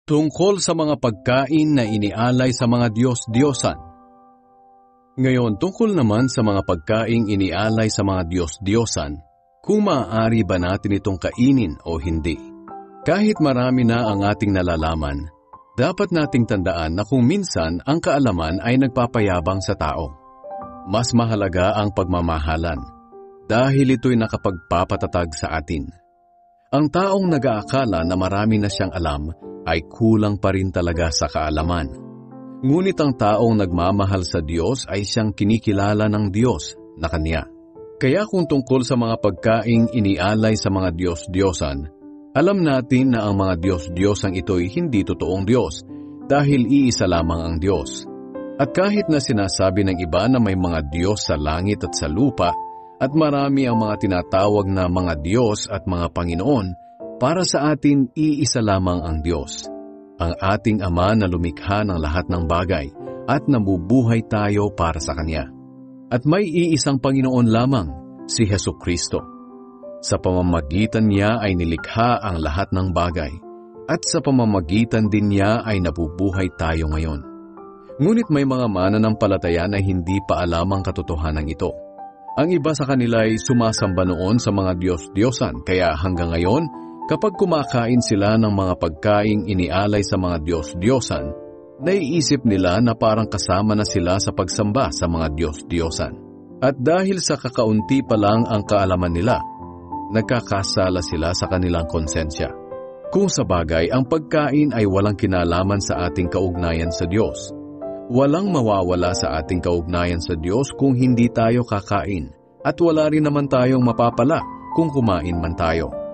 Tungkol sa mga pagkain na inialay sa mga Diyos-Diyosan. Ngayon, tungkol naman sa mga pagkaing inialay sa mga Diyos-Diyosan, kung maaari ba natin itong kainin o hindi. Kahit marami na ang ating nalalaman, dapat nating tandaan na kung minsan ang kaalaman ay nagpapayabang sa tao. Mas mahalaga ang pagmamahalan, dahil ito'y nakapagpapatatag sa atin. Ang taong nag-aakala na marami na siyang alam ay kulang pa rin talaga sa kaalaman. Ngunit ang taong nagmamahal sa Diyos ay siyang kinikilala ng Diyos na Kanya. Kaya kung tungkol sa mga pagkaing inialay sa mga Diyos-Diyosan, alam natin na ang mga Diyos-Diyosang ito'y hindi totoong Diyos dahil iisa lamang ang Diyos. At kahit na sinasabi ng iba na may mga Diyos sa langit at sa lupa, at marami ang mga tinatawag na mga Diyos at mga Panginoon, para sa atin iisa lamang ang Diyos, ang ating Ama na lumikha ng lahat ng bagay at nabubuhay tayo para sa Kanya. At may iisang Panginoon lamang, si Jesucristo. Sa pamamagitan niya ay nilikha ang lahat ng bagay, at sa pamamagitan din niya ay nabubuhay tayo ngayon. Ngunit may mga mananampalataya na hindi pa alam ang katotohanan ito. Ang iba sa kanila ay sumasamba noon sa mga Diyos-Diyosan, kaya hanggang ngayon, kapag kumakain sila ng mga pagkaing inialay sa mga Diyos-Diyosan, naiisip nila na parang kasama na sila sa pagsamba sa mga Diyos-Diyosan. At dahil sa kakaunti pa lang ang kaalaman nila, nagkakasala sila sa kanilang konsensya. Kung sa bagay, ang pagkain ay walang kinalaman sa ating kaugnayan sa Diyos. Walang mawawala sa ating kaugnayan sa Diyos kung hindi tayo kakain, at wala rin naman tayong mapapala kung kumain man tayo.